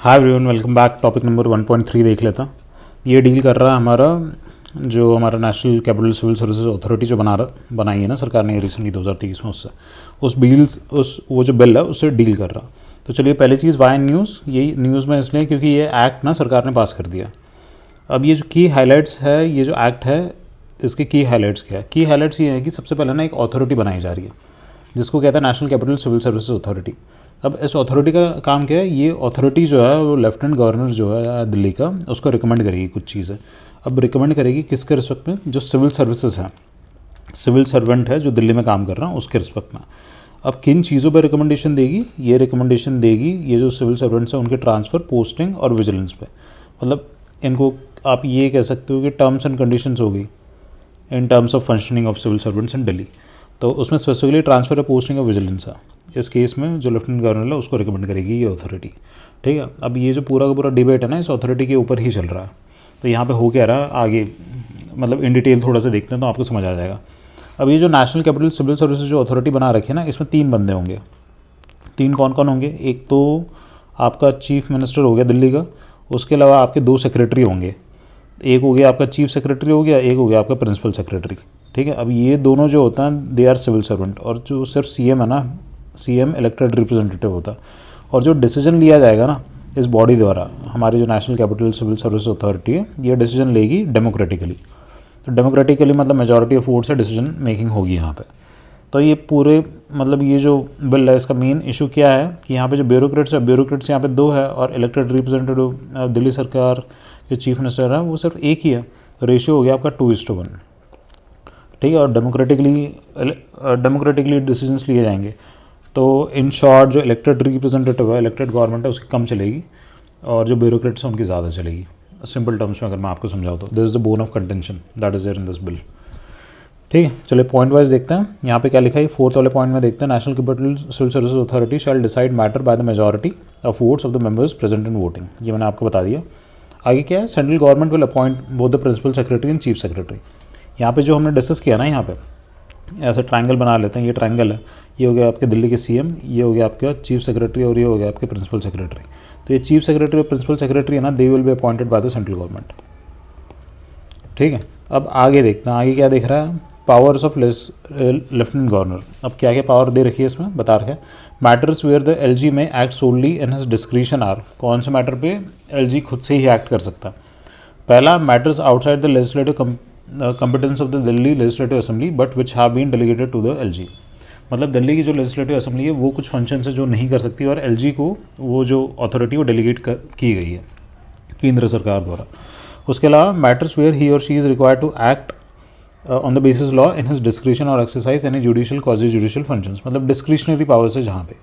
हाय everyone, welcome back. Topic number 1.3 देख लेता। ये डील कर रहा है हमारा national capital civil services authority जो बनाई है ना सरकार ने रिसेंटली 2023 में, उससे वो जो बिल है उससे डील कर रहा। तो चलिए, पहली चीज़ वाई न्यूज़। यही न्यूज़ में इसलिए क्योंकि ये एक्ट ना सरकार ने पास कर दिया। अब ये जो की हाईलाइट्स है, ये जो एक्ट है इसके की हाईलाइट्स क्या है? की हाईलाइट्स ये है कि सबसे पहले ना एक अथॉरिटी बनाई जा रही है जिसको कहता है national capital civil services authority. अब इस अथॉरिटी का काम क्या है? ये अथॉरिटी जो है वो लेफ्टिनेंट गवर्नर जो है दिल्ली का, उसको रिकमेंड करेगी कुछ चीज़ें। अब रिकमेंड करेगी किसके रिस्पेक्ट में? जो सिविल सर्विसेज हैं, सिविल सर्वेंट है जो दिल्ली में काम कर रहा है उसके रिस्पेक्ट में। अब किन चीज़ों पर रिकमेंडेशन देगी? ये रिकमेंडेशन देगी ये जो सिविल सर्वेंट्स हैं उनके ट्रांसफ़र, पोस्टिंग और विजिलेंस पे। मतलब इनको आप ये कह सकते हो कि टर्म्स एंड कंडीशंस हो गई in terms of functioning of civil servants in Delhi. तो उसमें स्पेसिफिकली ट्रांसफ़र है, पोस्टिंग और विजिलेंस है। इस केस में जो लेफ्टिनेंट गवर्नर है उसको रिकमेंड करेगी ये अथॉरिटी। ठीक है। अब ये जो पूरा का पूरा डिबेट है ना इस अथॉरिटी के ऊपर ही चल रहा है। तो यहाँ पे हो क्या रहा है आगे, मतलब इन डिटेल थोड़ा सा देखते हैं तो आपको समझ आ जाएगा। अब ये जो नेशनल कैपिटल सिविल सर्विसेज जो अथॉरिटी बना रखी है ना, इसमें 3 बंदे होंगे। 3 कौन कौन होंगे? एक तो आपका चीफ मिनिस्टर हो गया दिल्ली का, उसके अलावा आपके 2 सेक्रेटरी होंगे। एक हो गया आपका चीफ सेक्रेटरी हो गया, एक हो गया आपका प्रिंसिपल सेक्रेटरी। ठीक है। अब ये दोनों जो होता हैं दे आर सिविल सर्वेंट, और जो सिर्फ सीएम है ना, सीएम इलेक्टेड रिप्रेजेंटेटिव होता है। और जो डिसीजन लिया जाएगा ना इस बॉडी द्वारा, हमारी जो national capital civil service authority है, ये डिसीजन लेगी डेमोक्रेटिकली। तो डेमोक्रेटिकली मतलब मेजॉरिटी ऑफ वोट से डिसीजन मेकिंग होगी यहाँ पे। तो ये पूरे मतलब ये जो बिल है इसका मेन इशू क्या है कि यहाँ पे जो ब्यूरोक्रेट्स यहाँ पे 2 है, और इलेक्टेड रिप्रेजेंटेटिव दिल्ली सरकार के चीफ मिनिस्टर है वो सिर्फ एक ही है। रेशियो हो गया आपका 2:1। ठीक है। और डेमोक्रेटिकली डिसीजंस लिए जाएंगे। तो इन शॉर्ट जो इलेक्टेड रिप्रेजेंटेटिव है, इलेक्टेड गवर्नमेंट है, उसकी कम चलेगी, और जो ब्यूरोक्रेट्स हैं उनकी ज़्यादा चलेगी। सिंपल टर्म्स में अगर मैं आपको समझाऊँ तो this is the bone of contention that is there in this bill. ठीक है। चलिए पॉइंट वाइज देखते हैं यहाँ पे क्या लिखा है। 4th वाले पॉइंट में देखते हैं, national capital civil services authority shall decide matter by the majority of votes of the members present in voting. ये मैंने आपको बता दिया। आगे क्या है? Central government will appoint both the principal secretary and chief secretary. यहाँ पे जो हमने डिस्कस किया ना, यहाँ पे ऐसा ट्रायंगल बना लेते हैं। ये ट्रायंगल है, ये हो गया आपके दिल्ली के सीएम, ये हो गया आपका चीफ सेक्रेटरी, और ये हो गया आपके प्रिंसिपल सेक्रेटरी। तो ये चीफ सेक्रेटरी और प्रिंसिपल सेक्रेटरी है ना, they will be appointed by the central government. ठीक है। अब आगे देखते हैं, आगे क्या दिख रहा है? Powers of lieutenant governor. अब क्या क्या पावर दे रखी है इसमें बता रखा है। Matters where the LG may act solely in his discretion are. कौन से मैटर पे एलजी खुद से ही एक्ट कर सकता है? पहला, matters outside the legislative competence of the Delhi Legislative Assembly but which have been delegated to the LG। मतलब दिल्ली की जो लेजिस्लेटिव असेंबली है वो कुछ फंक्शन है जो नहीं कर सकती, और एलजी को वो जो अथॉरिटी वो डेलीगेट की गई है केंद्र सरकार द्वारा। उसके अलावा मैटर्स वेयर ही और she is required to act on the basis law in his discretion और exercise any judicial quasi judicial functions. मतलब डिस्क्रिशनरी पावर्स है जहाँ पे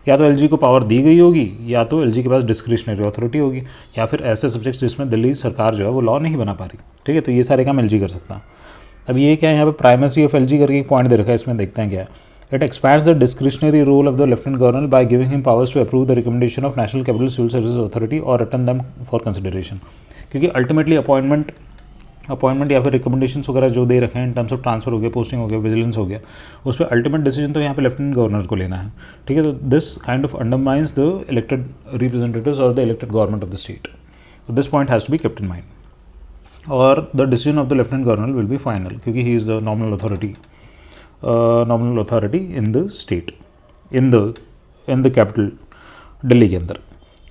या तो एलजी को पावर दी गई होगी, या तो एलजी के पास डिस्क्रिशनरी अथॉरिटी होगी, या फिर ऐसे सब्जेक्ट्स जिसमें दिल्ली सरकार जो है वो लॉ नहीं बना पा रही। ठीक है। तो ये सारे काम एलजी कर सकता है। अब ये क्या है, यहाँ पे प्राइमेसी ऑफ एलजी करके एक पॉइंट दे रखा है, इसमें देखते हैं क्या है। It expands the discretionary role of the lieutenant governor by giving him powers to approve the recommendation of national capital civil services authority और रिटर्न देम फॉर कंसिडरेशन। क्योंकि अल्टीमेटली अपॉइंटमेंट या फिर रिकमेंडेशंस वगैरह जो दे रखे हैं इन टर्म्स ऑफ ट्रांसफर हो गया, पोस्टिंग हो गया, विजिलेंस हो गया, उस पर अल्टीमेट डिसीजन तो यहाँ पे लेफ्टिनेंट गवर्नर को लेना है। ठीक है। तो this kind of undermines the elected representatives और the elected government of the state. तो this point has to be kept in mind. और the decision of the lieutenant governor will be final, क्योंकि he is the nominal authority in the state, in the capital Delhi के अंदर।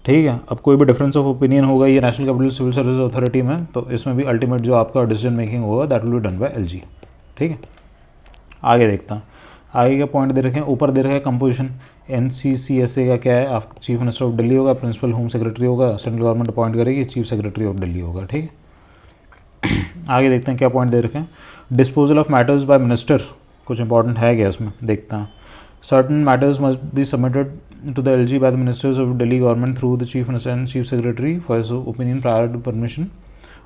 ठीक है। अब कोई भी डिफरेंस ऑफ ओपिनियन होगा ये national capital civil service authority में, तो इसमें भी अल्टीमेट जो आपका डिसीजन मेकिंग होगा that will be done by LG. ठीक है। आगे देखता हूँ, आगे का पॉइंट दे रखे हैं, ऊपर दे रखा है कंपोजिशन एनसीसीएसए का क्या है। आप चीफ मिनिस्टर ऑफ दिल्ली होगा, प्रिंसिपल होम सेक्रेटरी होगा, सेंट्रल गवर्नमेंट अपॉइंट करेगी, चीफ सेक्रेटरी ऑफ दिल्ली होगा। ठीक है। आगे देखते हैं क्या पॉइंट दे रखे हैं। Disposal of matters by minister, कुछ इंपॉर्टेंट है क्या इसमें, देखता हूँ। Certain matters must be submitted to the LG by the ministers of Delhi government through the chief minister and chief secretary for his opinion prior to permission.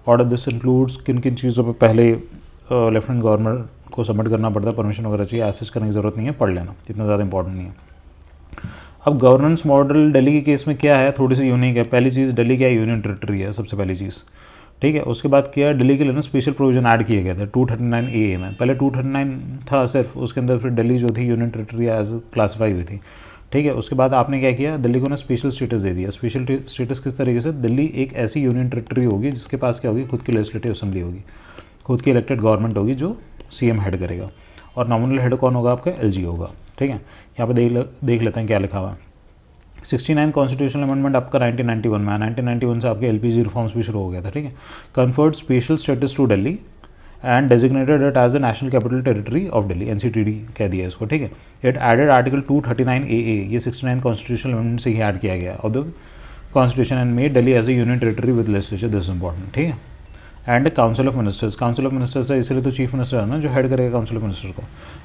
Order this includes किन किन चीज़ों पे पहले लेफ्टिनेंट गवर्नर को submit करना पड़ता है, permission वगैरह चाहिए, ऐसे करने की ज़रूरत नहीं है, पढ़ लेना, इतना ज़्यादा इंपॉर्टेंट नहीं है। अब गवर्नेंस मॉडल दिल्ली के केस में क्या है, थोड़ी सी यूनिक है। पहली चीज़, दिल्ली क्या यूनियन टेरिटरी है, सबसे पहली चीज़। ठीक है। उसके बाद क्या है, दिल्ली के लिए ना स्पेशल प्रोविजन ऐड किए गए थे 239A में। पहले 239 था सिर्फ, उसके अंदर फिर दिल्ली जो थी यूनियन टेरिटरी एज क्लासीफाई हुई थी। ठीक है। उसके बाद आपने क्या किया, दिल्ली को ना स्पेशल स्टेटस दे दिया। स्पेशल स्टेटस किस तरीके से, दिल्ली एक ऐसी यूनियन टेरिटरी होगी जिसके पास क्या होगी, खुद की लेजिस्लेटिव असेंबली होगी, खुद की इलेक्टेड गवर्नमेंट होगी जो सीएम हेड करेगा, और नॉमिनल हेड कौन होगा आपका, एलजी होगा। ठीक है, यहाँ पे देख लेते हैं क्या लिखा हुआ है। 69 कॉन्स्टिट्यूशनल अमेंडमेंट आपका 1991 में, 1991 से आपके एलपीजी रिफॉर्म्स भी शुरू हो गया था। ठीक है, conferred special status to Delhi and designated it as the national capital territory of Delhi, NCTD कह दिया इसको। ठीक है, इट एडेड आर्टिकल 239 AA, ये 69 कॉन्स्टिट्यूशनल अमेंडमेंट से ही ऐड किया गया of the constitution and made Delhi as a union territory with legislature, this important. ठीक है, and council of ministers, council of ministers है इसलिए तो चीफ मिनिस्टर है ना जो हेड करेगा काउंसिल ऑफ मिनिस्टर को।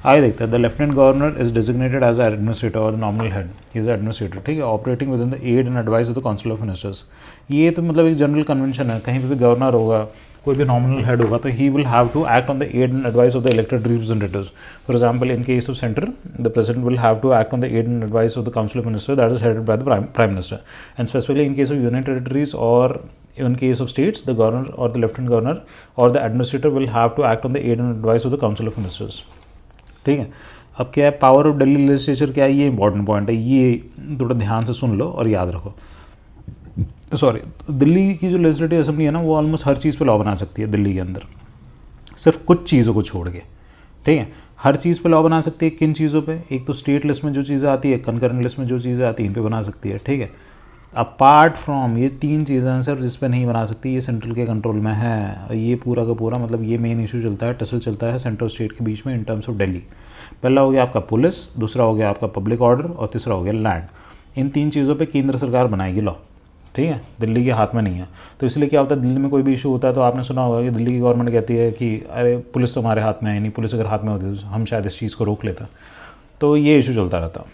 आगे देखते हैं, the lieutenant governor is designated as administrator और the nominal head is administrator. ठीक है, operating within the aid and advice of the council of ministers. ये तो मतलब एक जनरल कन्वेंशन है, कहीं पर भी गवर्नर होगा, कोई भी नॉमिनल हेड होगा तो he will have to act on the aid and advice of the elected representatives. For example, in case of centre, the president will have to act on the aid and advice of the council of minister that is headed by the prime minister, and specifically in case of union territories और in case of states, the governor or the lieutenant governor or the administrator will have to act on the aid and advice of the council of ministers। ठीक है, अब क्या है, power of Delhi legislature क्या है, ये important point है, ये थोड़ा ध्यान से सुन लो और याद रखो। सॉरी, दिल्ली की जो लेजिस्लेटिव असेंबली है ना, वो ऑलमोस्ट हर चीज़ पे लॉ बना सकती है दिल्ली के अंदर, सिर्फ कुछ चीज़ों को छोड़ के। ठीक है, हर चीज़ पे लॉ बना सकती है। किन चीज़ों पे, एक तो स्टेट लिस्ट में जो चीज़ें आती है, कंकरेंट लिस्ट में जो चीज़ें आती हैं, इन पे बना सकती है। ठीक है, अपार्ट फ्रॉम ये 3 चीज़ें हैं सर जिस पे नहीं बना सकती, ये सेंट्रल के कंट्रोल में है। ये पूरा का पूरा मतलब ये मेन इशू चलता है, टसल चलता है सेंट्रल स्टेट के बीच में इन टर्म्स ऑफ दिल्ली। पहला हो गया आपका पुलिस, दूसरा हो गया आपका पब्लिक ऑर्डर, और तीसरा हो गया लैंड। इन 3 चीज़ों पे केंद्र सरकार बनाएगी लॉ। ठीक है, दिल्ली के हाथ में नहीं है। तो इसलिए क्या होता है, दिल्ली में कोई भी इशू होता है तो आपने सुना होगा कि दिल्ली की गवर्नमेंट कहती है कि अरे पुलिस तो हमारे हाथ में है नहीं, पुलिस अगर हाथ में होती तो हम शायद इस चीज़ को रोक लेता। तो ये इशू चलता रहता।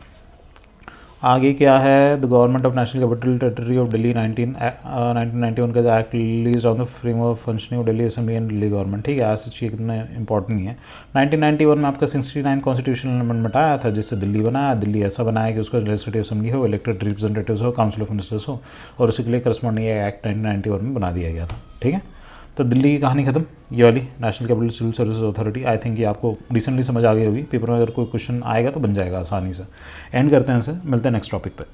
आगे क्या है, the government of national capital territory of Delhi 1991 का act release on the framework of functioning of Delhi assembly and Delhi government. ठीक है, ऐसा चीज़ कितना इंपॉर्टेंट नहीं है। 1991 में आपका 69 कॉन्स्टिट्यूशनल अमेंडमेंट आया था जिससे दिल्ली बनाया। दिल्ली ऐसा बनाया कि उसका लेजिस्लेटिव असेंबली हो, इलेक्टेड रिप्रेजेंटेटिव्स हो, काउंसिल ऑफ मिनिस्टर्स हो, और उसी के लिए करस्पॉन्डिंग एक्ट 1991 में बना दिया गया था। ठीक है, तो दिल्ली की कहानी खत्म। ये वाली national capital civil services authority, I think ये आपको रिसेंटली समझ आ गई होगी। पेपर में अगर कोई क्वेश्चन आएगा तो बन जाएगा आसानी से। एंड करते हैं इसे, मिलते हैं नेक्स्ट टॉपिक पे।